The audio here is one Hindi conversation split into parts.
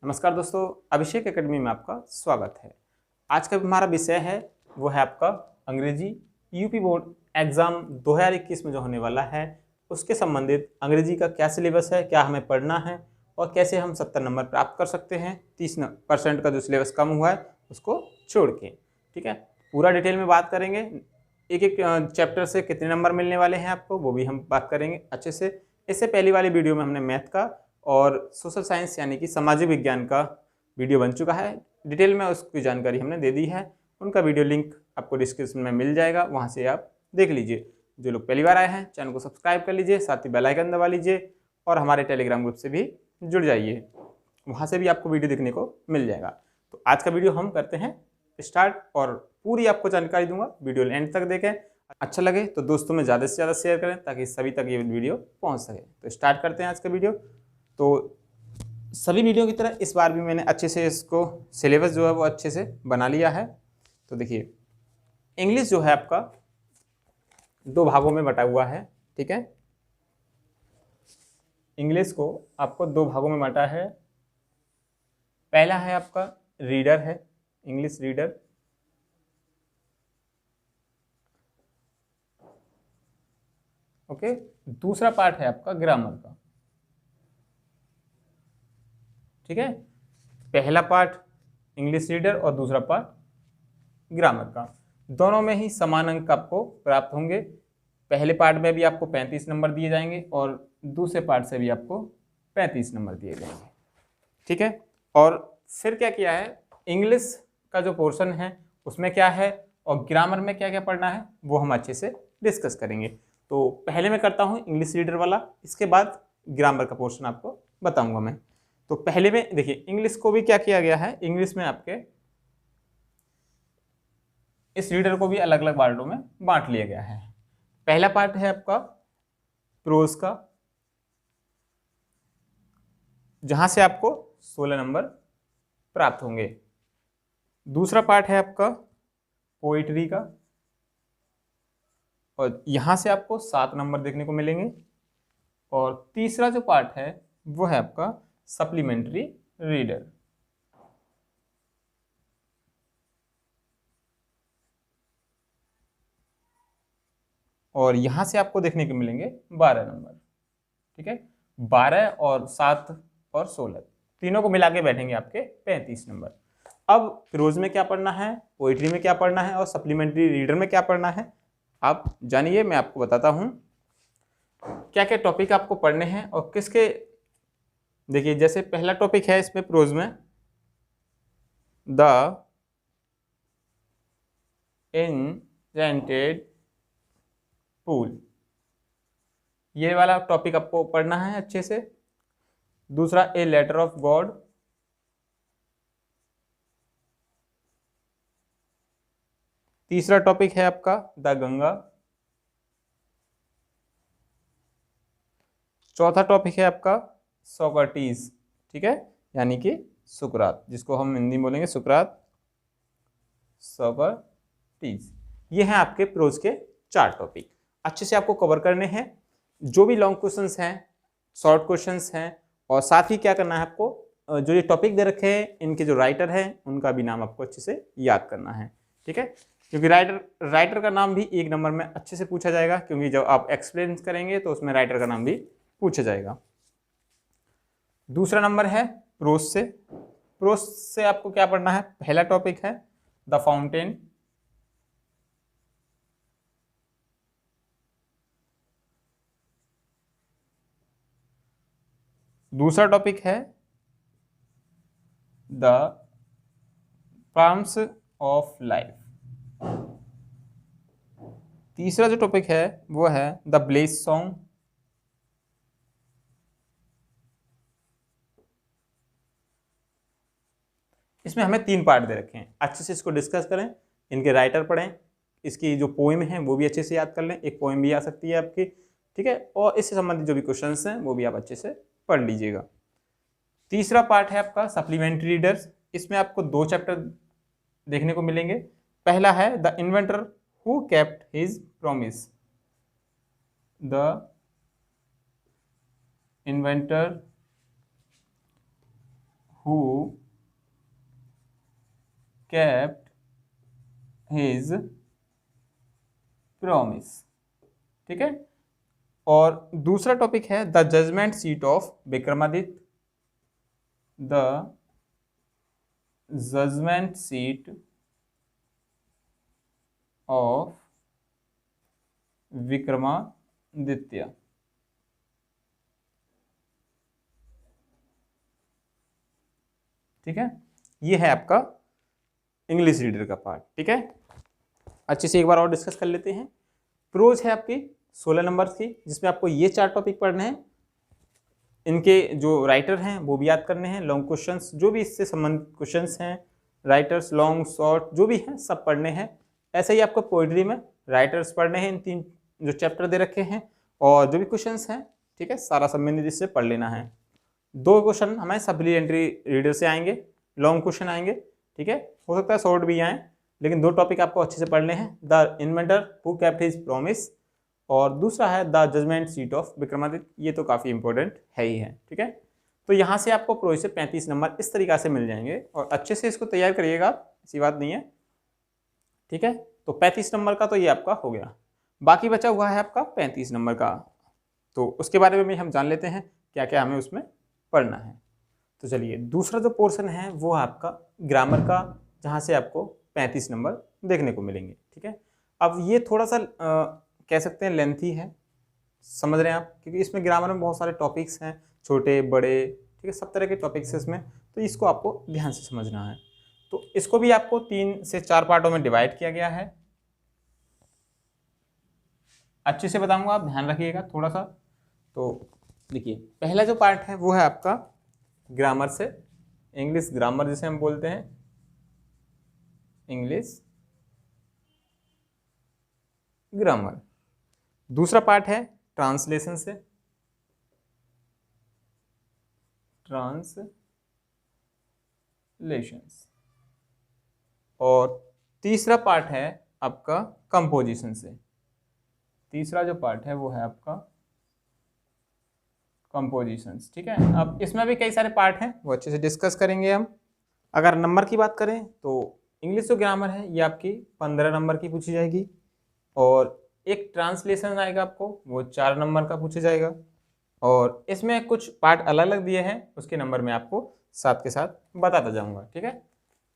नमस्कार दोस्तों, अभिषेक एकेडमी में आपका स्वागत है। आज का हमारा विषय है वो है आपका अंग्रेजी यूपी बोर्ड एग्जाम 2021 में जो होने वाला है उसके संबंधित अंग्रेजी का क्या सिलेबस है, क्या हमें पढ़ना है और कैसे हम 70 नंबर प्राप्त कर सकते हैं। 30% का जो सिलेबस कम हुआ है उसको छोड़ के, ठीक है। पूरा डिटेल में बात करेंगे, एक एक चैप्टर से कितने नंबर मिलने वाले हैं आपको वो भी हम बात करेंगे अच्छे से। इससे पहली वाली वीडियो में हमने मैथ का और सोशल साइंस यानी कि सामाजिक विज्ञान का वीडियो बन चुका है, डिटेल में उसकी जानकारी हमने दे दी है। उनका वीडियो लिंक आपको डिस्क्रिप्शन में मिल जाएगा, वहाँ से आप देख लीजिए। जो लोग पहली बार आए हैं चैनल को सब्सक्राइब कर लीजिए, साथ ही बेल आइकन दबा लीजिए और हमारे टेलीग्राम ग्रुप से भी जुड़ जाइए, वहाँ से भी आपको वीडियो देखने को मिल जाएगा। तो आज का वीडियो हम करते हैं स्टार्ट और पूरी आपको जानकारी दूंगा, वीडियो एंड तक देखें। अच्छा लगे तो दोस्तों में ज़्यादा से ज़्यादा शेयर करें ताकि सभी तक ये वीडियो पहुंच सके। तो स्टार्ट करते हैं आज का वीडियो। तो सभी वीडियो की तरह इस बार भी मैंने अच्छे से इसको सिलेबस जो है वो अच्छे से बना लिया है। तो देखिए, इंग्लिश जो है आपका 2 भागों में बटा हुआ है, ठीक है। इंग्लिश को आपको 2 भागों में बांटा है। पहला है आपका रीडर है, इंग्लिश रीडर। ओके, दूसरा पार्ट है आपका ग्रामर का, ठीक है। पहला पार्ट इंग्लिश रीडर और दूसरा पार्ट ग्रामर का। दोनों में ही समान अंक आपको प्राप्त होंगे। पहले पार्ट में भी आपको 35 नंबर दिए जाएंगे और दूसरे पार्ट से भी आपको 35 नंबर दिए जाएंगे, ठीक है। और फिर क्या किया है, इंग्लिश का जो पोर्शन है उसमें क्या है और ग्रामर में क्या क्या पढ़ना है वो हम अच्छे से डिस्कस करेंगे। तो पहले मैं करता हूँ इंग्लिश रीडर वाला, इसके बाद ग्रामर का पोर्शन आपको बताऊंगा मैं। तो पहले में देखिए, इंग्लिश को भी क्या किया गया है, इंग्लिश में आपके इस रीडर को भी अलग अलग पार्टों में बांट लिया गया है। पहला पार्ट है आपका प्रोज का, जहां से आपको 16 नंबर प्राप्त होंगे। दूसरा पार्ट है आपका पोइट्री का और यहां से आपको 7 नंबर देखने को मिलेंगे। और तीसरा जो पार्ट है वो है आपका सप्लीमेंट्री रीडर। और यहां से आपको देखने को मिलेंगे 12 नंबर, ठीक है। 12 और 7 और 16 तीनों को मिला के बैठेंगे आपके 35 नंबर। अब प्रोज में क्या पढ़ना है, पोइट्री में क्या पढ़ना है और सप्लीमेंट्री रीडर में क्या पढ़ना है आप जानिए। मैं आपको बताता हूं क्या क्या टॉपिक आपको पढ़ने हैं और किसके। देखिए, जैसे पहला टॉपिक है इसमें प्रोज में द एनचेंटेड पूल, ये वाला टॉपिक आपको पढ़ना है अच्छे से। दूसरा ए लेटर ऑफ गॉड, तीसरा टॉपिक है आपका द गंगा, चौथा टॉपिक है आपका सोक्रेटिस, ठीक है, यानी कि सुकरात, जिसको हम हिंदी में बोलेंगे सुकरात, सोक्रेटिस। ये हैं आपके प्रोज के 4 टॉपिक, अच्छे से आपको कवर करने हैं। जो भी लॉन्ग क्वेश्चंस हैं, शॉर्ट क्वेश्चंस हैं, और साथ ही क्या करना है आपको, जो ये टॉपिक दे रखे हैं इनके जो राइटर हैं उनका भी नाम आपको अच्छे से याद करना है, ठीक है। क्योंकि राइटर का नाम भी 1 नंबर में अच्छे से पूछा जाएगा, क्योंकि जब आप एक्सप्लेन करेंगे तो उसमें राइटर का नाम भी पूछा जाएगा। दूसरा नंबर है प्रोज से। प्रोज से आपको क्या पढ़ना है, पहला टॉपिक है द फाउंटेन, दूसरा टॉपिक है द प्राइम्स ऑफ लाइफ, तीसरा जो टॉपिक है वो है द ब्लेस सॉन्ग, इसमें हमें 3 पार्ट दे रखे हैं, अच्छे से इसको डिस्कस करें, इनके राइटर पढ़ें, इसकी जो पोएम है वो भी अच्छे से याद कर लें, एक पोएम भी आ सकती है आपकी, ठीक है। और इससे संबंधित जो भी क्वेश्चंस हैं वो भी आप अच्छे से पढ़ लीजिएगा। तीसरा पार्ट है आपका सप्लीमेंट्री रीडर्स, इसमें आपको 2 चैप्टर देखने को मिलेंगे। पहला है the inventor who kept his promise, the inventor who kept his promise. ठीक है। और दूसरा टॉपिक है the judgement seat of Vikramaditya. The judgement seat of Vikramaditya. ठीक है, ये है आपका इंग्लिश रीडर का पार्ट। ठीक है, अच्छे से एक बार और डिस्कस कर लेते हैं। प्रोज है आपकी 16 नंबर की, जिसमें आपको ये 4 टॉपिक पढ़ने हैं। इनके जो राइटर हैं वो भी याद करने हैं। लॉन्ग क्वेश्चंस जो भी इससे संबंधित क्वेश्चंस हैं, राइटर्स लॉन्ग शॉर्ट जो भी हैं सब पढ़ने हैं। ऐसे ही आपको पोइट्री में राइटर्स पढ़ने हैं, इन 3 जो चैप्टर दे रखे हैं, और जो भी क्वेश्चंस हैं, ठीक है, सारा संबंधित इससे पढ़ लेना है। 2 क्वेश्चन हमें सप्लीमेंट्री रीडर से आएंगे, लॉन्ग क्वेश्चन आएंगे। ठीक है, हो सकता है शॉर्ट भी आए, लेकिन 2 टॉपिक आपको अच्छे से पढ़ने हैं। The inventor who kept his promise, और दूसरा है the judgement seat of Vikramaditya. ये तो काफ़ी इंपॉर्टेंट है ही है। ठीक है, तो यहाँ से आपको प्रोज से 35 नंबर इस तरीक़ा से मिल जाएंगे, और अच्छे से इसको तैयार करिएगा, ऐसी बात नहीं है। ठीक है, तो 35 नंबर का तो ये आपका हो गया। बाकी बचा हुआ है आपका 35 नंबर का, तो उसके बारे में भी हम जान लेते हैं क्या क्या हमें उसमें पढ़ना है। तो चलिए, दूसरा जो पोर्शन है वो है आपका ग्रामर का, जहाँ से आपको 35 नंबर देखने को मिलेंगे। ठीक है, अब ये थोड़ा सा कह सकते हैं लेंथी है, समझ रहे हैं आप, क्योंकि इसमें ग्रामर में बहुत सारे टॉपिक्स हैं, छोटे बड़े, ठीक है, सब तरह के टॉपिक्स हैं इसमें, तो इसको आपको ध्यान से समझना है। तो इसको भी आपको 3 से 4 पार्टों में डिवाइड किया गया है। अच्छे से बताऊंगा, आप ध्यान रखिएगा थोड़ा सा। तो देखिए, पहला जो पार्ट है वो है आपका ग्रामर से, इंग्लिश ग्रामर जिसे हम बोलते हैं, इंग्लिश ग्रामर। दूसरा पार्ट है ट्रांसलेशन से, ट्रांसलेशंस। और तीसरा पार्ट है आपका कंपोजिशन से। तीसरा जो पार्ट है वो है आपका कंपोजिशंस। ठीक है, अब इसमें भी कई सारे पार्ट हैं, वो अच्छे से डिस्कस करेंगे हम। अगर नंबर की बात करें तो इंग्लिश जो ग्रामर है ये आपकी 15 नंबर की पूछी जाएगी, और एक ट्रांसलेशन आएगा आपको, वो 4 नंबर का पूछा जाएगा, और इसमें कुछ पार्ट अलग अलग दिए हैं, उसके नंबर मैं आपको साथ के साथ बताता जाऊंगा। ठीक है,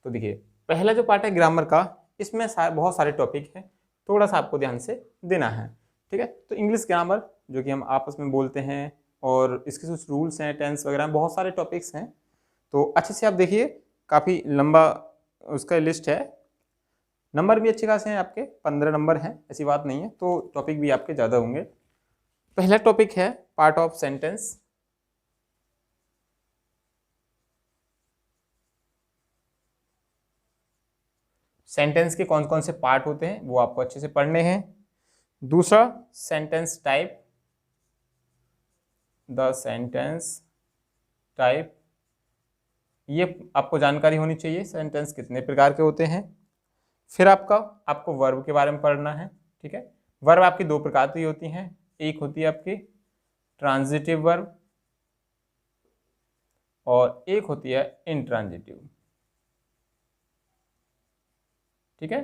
तो देखिए, पहला जो पार्ट है ग्रामर का, इसमें बहुत सारे टॉपिक हैं, थोड़ा सा आपको ध्यान से देना है। ठीक है, तो इंग्लिश ग्रामर जो कि हम आपस में बोलते हैं, और इसके कुछ रूल्स हैं, टेंस वगैरह, बहुत सारे टॉपिक्स हैं, तो अच्छे से आप देखिए, काफ़ी लंबा उसका लिस्ट है। नंबर भी अच्छे खासे हैं आपके, 15 नंबर हैं, ऐसी बात नहीं है, तो टॉपिक भी आपके ज़्यादा होंगे। पहला टॉपिक है पार्ट ऑफ सेंटेंस। सेंटेंस के कौन कौन से पार्ट होते हैं वो आपको अच्छे से पढ़ने हैं। दूसरा, sentence type, the sentence type, ये आपको जानकारी होनी चाहिए, सेंटेंस कितने प्रकार के होते हैं। फिर आपको वर्ब के बारे में पढ़ना है। ठीक है, वर्ब आपकी 2 प्रकार की होती हैं, एक होती है आपकी ट्रांजिटिव वर्ब, और एक होती है इंट्रांजिटिव। ठीक है,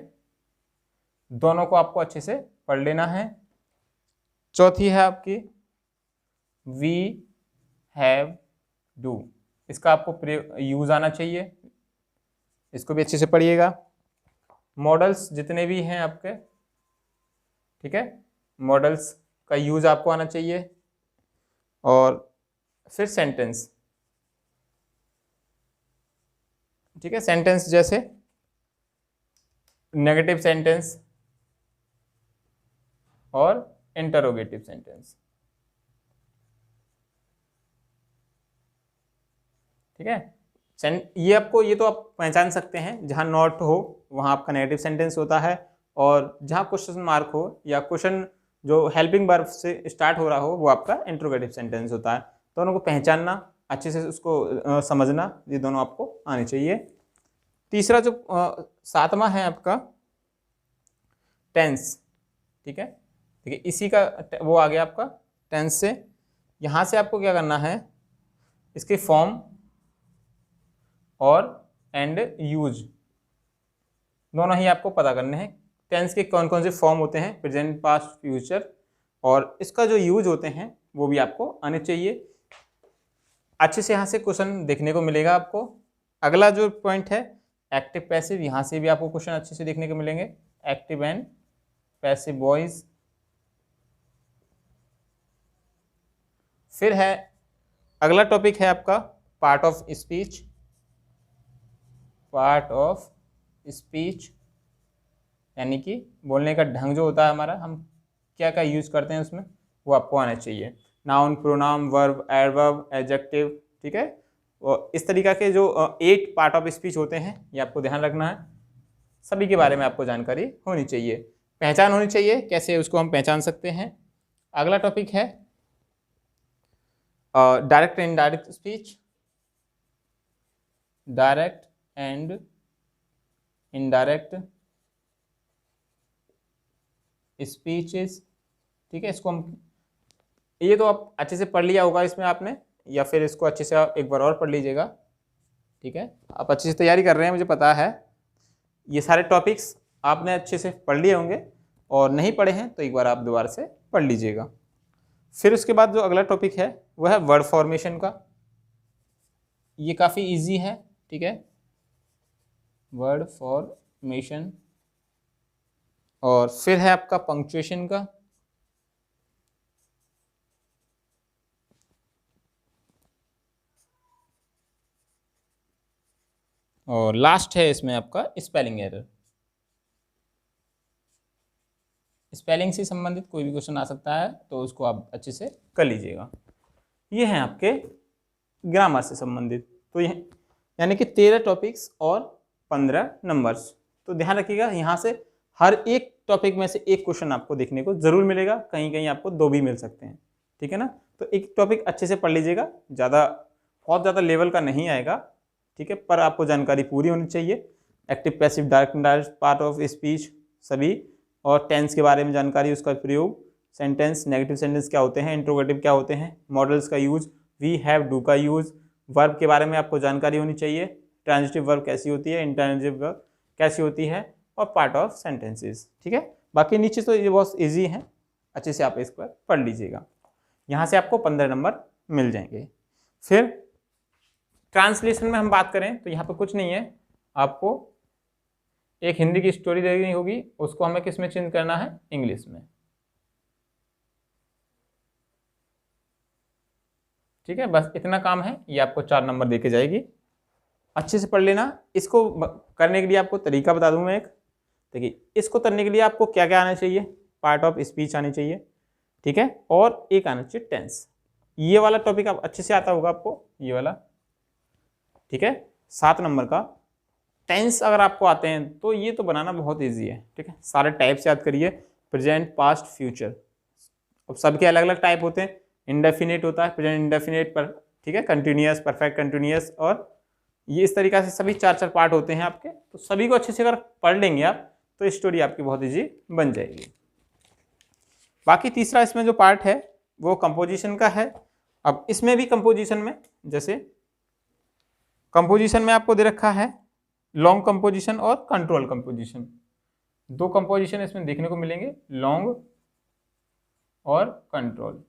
दोनों को आपको अच्छे से पढ़ लेना है। चौथी है आपकी वी हैव डू, इसका आपको यूज आना चाहिए, इसको भी अच्छे से पढ़िएगा। मॉडल्स जितने भी हैं आपके, ठीक है, मॉडल्स का यूज आपको आना चाहिए। और फिर सेंटेंस, ठीक है, सेंटेंस जैसे नेगेटिव सेंटेंस और इंटरोगेटिव सेंटेंस। ठीक है, ये तो आप पहचान सकते हैं, जहां नॉट हो वहां आपका नेगेटिव सेंटेंस होता है, और जहां क्वेश्चन मार्क हो या क्वेश्चन जो हेल्पिंग वर्ब से स्टार्ट हो रहा हो वो आपका इंटरोगेटिव सेंटेंस होता है। दोनों को पहचानना, अच्छे से उसको समझना, ये दोनों आपको आने चाहिए। तीसरा जो 7वां है आपका टेंस। ठीक है, देखिए इसी का वो आ गया आपका टेंस से। यहाँ से आपको क्या करना है, इसके फॉर्म और एंड यूज दोनों ही आपको पता करने हैं। टेंस के कौन कौन से फॉर्म होते हैं, प्रेजेंट, पास्ट, फ्यूचर, और इसका जो यूज होते हैं वो भी आपको आने चाहिए। अच्छे से यहाँ से क्वेश्चन देखने को मिलेगा आपको। अगला जो पॉइंट है एक्टिव पैसिव, यहाँ से भी आपको क्वेश्चन अच्छे से देखने को मिलेंगे। Active and passive voice. फिर है अगला टॉपिक है आपका part of speech. Part of speech यानी कि बोलने का ढंग जो होता है हमारा, हम क्या क्या यूज करते हैं उसमें, वो आपको आना चाहिए। Noun, pronoun, verb, adverb, adjective, ठीक है। और इस तरीका के जो 8 पार्ट ऑफ स्पीच होते हैं ये आपको ध्यान रखना है। सभी के बारे में आपको जानकारी होनी चाहिए, पहचान होनी चाहिए, कैसे उसको हम पहचान सकते हैं। अगला टॉपिक है direct and indirect speech. Direct and indirect speeches, ठीक है। इसको हम, ये तो आप अच्छे से पढ़ लिया होगा इसमें आपने, या फिर इसको अच्छे से आप एक बार और पढ़ लीजिएगा, ठीक है। आप अच्छे से तैयारी कर रहे हैं मुझे पता है। ये सारे टॉपिक्स आपने अच्छे से पढ़ लिए होंगे, और नहीं पढ़े हैं तो एक बार आप दोबारा से पढ़ लीजिएगा। फिर उसके बाद जो अगला टॉपिक है वह है वर्ड फॉर्मेशन का। ये काफ़ी इजी है, ठीक है, वर्ड फॉर्मेशन। और फिर है आपका पंक्चुएशन का। और लास्ट है इसमें आपका स्पेलिंग एरर। स्पेलिंग से संबंधित कोई भी क्वेश्चन आ सकता है तो उसको आप अच्छे से कर लीजिएगा। ये हैं आपके ग्रामर से संबंधित। तो ये यानी कि 13 टॉपिक्स और 15 नंबर्स। तो ध्यान रखिएगा, यहाँ से हर एक टॉपिक में से एक क्वेश्चन आपको देखने को जरूर मिलेगा, कहीं कहीं आपको 2 भी मिल सकते हैं, ठीक है ना। तो एक टॉपिक अच्छे से पढ़ लीजिएगा, बहुत ज़्यादा लेवल का नहीं आएगा, ठीक है, पर आपको जानकारी पूरी होनी चाहिए। Active, passive, direct, indirect, part of speech सभी, और टेंस के बारे में जानकारी, उसका प्रयोग, सेंटेंस, नेगेटिव सेंटेंस क्या होते हैं, इंट्रोगेटिव क्या होते हैं, मॉडल्स का यूज, वी हैव, डू का यूज, वर्ब के बारे में आपको जानकारी होनी चाहिए, ट्रांजिटिव वर्ब कैसी होती है, इंट्रांजिटिव वर्ब कैसी होती है, और पार्ट ऑफ सेंटेंसेस, ठीक है। बाकी नीचे तो ये बहुत ईजी है, अच्छे से आप इस पर पढ़ लीजिएगा। यहाँ से आपको 15 नंबर मिल जाएंगे। फिर ट्रांसलेशन में हम बात करें तो यहाँ पर कुछ नहीं है, आपको एक हिंदी की स्टोरी देखनी होगी, उसको हमें किस में चेंज करना है, इंग्लिश में, ठीक है। बस इतना काम है, ये आपको 4 नंबर देके जाएगी। अच्छे से पढ़ लेना। इसको करने के लिए आपको तरीका बता दूं मैं एक। देखिए, इसको करने के लिए आपको क्या क्या आना चाहिए, पार्ट ऑफ स्पीच आनी चाहिए, ठीक है, और एक आना चाहिए टेंस। ये वाला टॉपिक आप अच्छे से आता होगा आपको, ये वाला, ठीक है। 7 नंबर का टेंस अगर आपको आते हैं तो ये तो बनाना बहुत ईजी है, ठीक है। सारे टाइप्स याद करिए, प्रेजेंट, पास्ट, फ्यूचर। अब सबके अलग अलग टाइप होते हैं। इंडेफिनिट होता है, प्रेजेंट इंडेफिनिट पर, ठीक है, कंटिन्यूअस, परफेक्ट कंटिन्यूअस, और ये इस तरीका से सभी 4-4 पार्ट होते हैं आपके। तो सभी को अच्छे से अगर पढ़ लेंगे आप तो स्टोरी आपकी बहुत ईजी बन जाएगी। बाकी तीसरा इसमें जो पार्ट है वो कंपोजिशन का है। अब इसमें भी कंपोजिशन में, जैसे कंपोजिशन में आपको दे रखा है लॉन्ग कंपोजिशन और कंट्रोल कंपोजिशन। 2 कंपोजिशन इसमें देखने को मिलेंगे, लॉन्ग और कंट्रोल,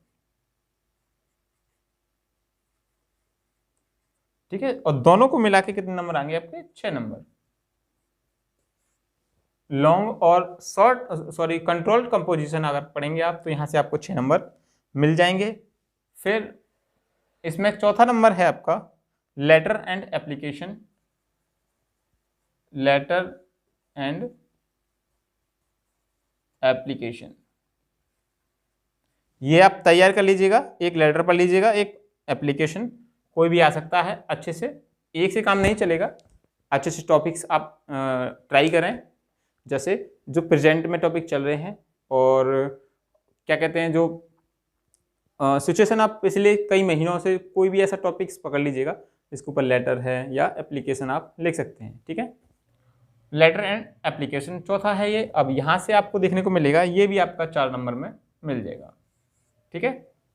ठीक है। और दोनों को मिला के कितने नंबर आएंगे आपके, 6 नंबर। लॉन्ग और कंट्रोल्ड कंपोजिशन अगर पढ़ेंगे आप तो यहाँ से आपको 6 नंबर मिल जाएंगे। फिर इसमें चौथा नंबर है आपका letter and application. Letter and application ये आप तैयार कर लीजिएगा। एक लेटर पढ़ लीजिएगा, एक एप्लीकेशन, कोई भी आ सकता है। अच्छे से, एक से काम नहीं चलेगा, अच्छे से टॉपिक्स आप ट्राई करें। जैसे जो प्रेजेंट में टॉपिक चल रहे हैं, और क्या कहते हैं, जो सिचुएशन आप पिछले कई महीनों से कोई भी ऐसा टॉपिक्स पकड़ लीजिएगा इसके ऊपर लेटर है या एप्लीकेशन आप लिख सकते हैं, ठीक है। लेटर एंड एप्लीकेशन चौथा है ये। अब यहाँ से आपको देखने को मिलेगा, ये भी आपका 4 नंबर में मिल जाएगा, ठीक है।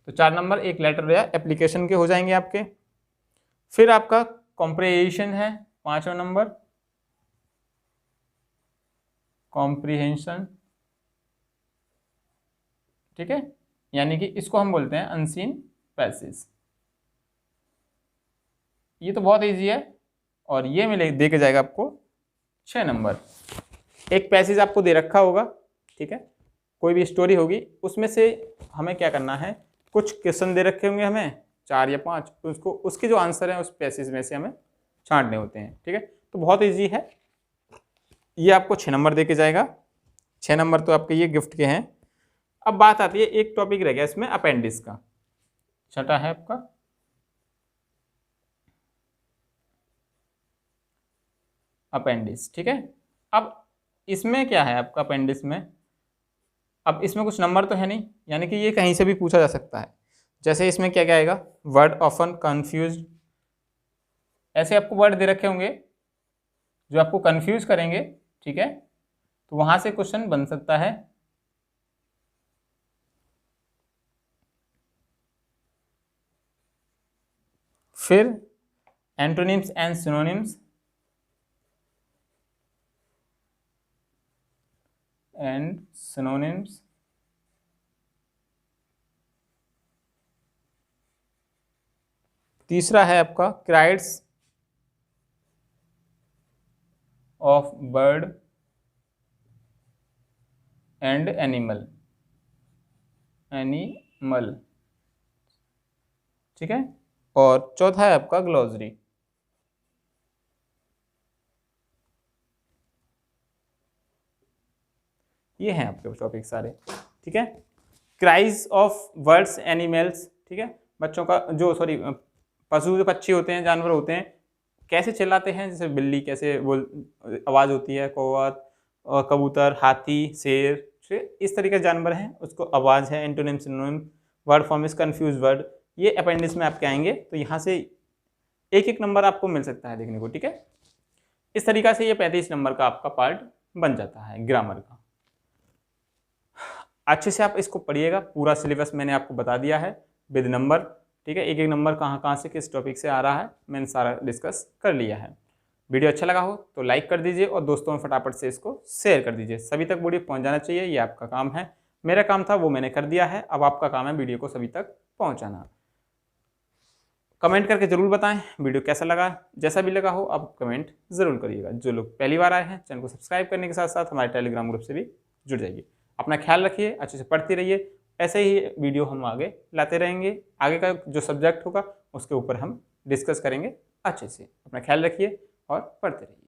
तो 4 नंबर एक लेटर या एप्लीकेशन के हो जाएंगे आपके। फिर आपका कॉम्प्रिहेंशन है 5वां नंबर, कॉम्प्रिहेंशन, ठीक है, यानी कि इसको हम बोलते हैं अनसीन पैसेज। ये तो बहुत इजी है और ये मिले दे के जाएगा आपको 6 नंबर। एक पैसेज आपको दे रखा होगा, ठीक है, कोई भी स्टोरी होगी, उसमें से हमें क्या करना है, कुछ क्वेश्चन दे रखे होंगे हमें 4 या 5, तो उसको उसके जो आंसर हैं उस पैसेज में से हमें छांटने होते हैं, ठीक है। तो बहुत इजी है, ये आपको 6 नंबर दे के जाएगा। 6 नंबर तो आपके ये गिफ्ट के हैं। अब बात आती है, एक टॉपिक रह गया इसमें अपेंडिक्स का, छठा है आपका अपेंडिक्स, ठीक है। अब इसमें क्या है आपका अपेंडिक्स में, अब इसमें कुछ नंबर तो है नहीं, यानी कि ये कहीं से भी पूछा जा सकता है। जैसे इसमें क्या क्या आएगा, वर्ड ऑफन कंफ्यूज्ड, ऐसे आपको वर्ड दे रखे होंगे जो आपको कंफ्यूज करेंगे, ठीक है, तो वहां से क्वेश्चन बन सकता है। फिर antonyms and synonyms, and synonyms, तीसरा है आपका cries of bird and animal, animal, ठीक है, और चौथा है आपका ग्लोसरी। ये हैं आपके टॉपिक सारे, ठीक है। क्राइज ऑफ बर्ड्स एनिमल्स, ठीक है, बच्चों का जो पशु जो पक्षी होते हैं, जानवर होते हैं, कैसे चिल्लाते हैं, जैसे बिल्ली कैसे बोल आवाज़ होती है, कौवा, कबूतर, हाथी, शेर, इस तरीके के जानवर हैं, उसको आवाज़ है। Antonym synonym, word form is confuse word, ये अपेंडिक्स में आपके आएंगे, तो यहाँ से एक एक नंबर आपको मिल सकता है देखने को, ठीक है। इस तरीका से ये 35 नंबर का आपका पार्ट बन जाता है ग्रामर का। अच्छे से आप इसको पढ़िएगा, पूरा सिलेबस मैंने आपको बता दिया है विद नंबर, ठीक है, एक एक नंबर कहाँ कहाँ से किस टॉपिक से आ रहा है मैंने सारा डिस्कस कर लिया है। वीडियो अच्छा लगा हो तो लाइक कर दीजिए और दोस्तों में फटाफट से इसको शेयर कर दीजिए, सभी तक वीडियो पहुंच जाना चाहिए, ये आपका काम है। मेरा काम था वो मैंने कर दिया है, अब आपका काम है वीडियो को सभी तक पहुंचाना। कमेंट करके जरूर बताएं वीडियो कैसा लगा, जैसा भी लगा हो आप कमेंट जरूर करिएगा। जो लोग पहली बार आए हैं चैनल को सब्सक्राइब करने के साथ साथ हमारे टेलीग्राम ग्रुप से भी जुड़ जाइए। अपना ख्याल रखिए, अच्छे से पढ़ते रहिए, ऐसे ही वीडियो हम आगे लाते रहेंगे। आगे का जो सब्जेक्ट होगा उसके ऊपर हम डिस्कस करेंगे अच्छे से। अपना ख्याल रखिए और पढ़ते रहिए।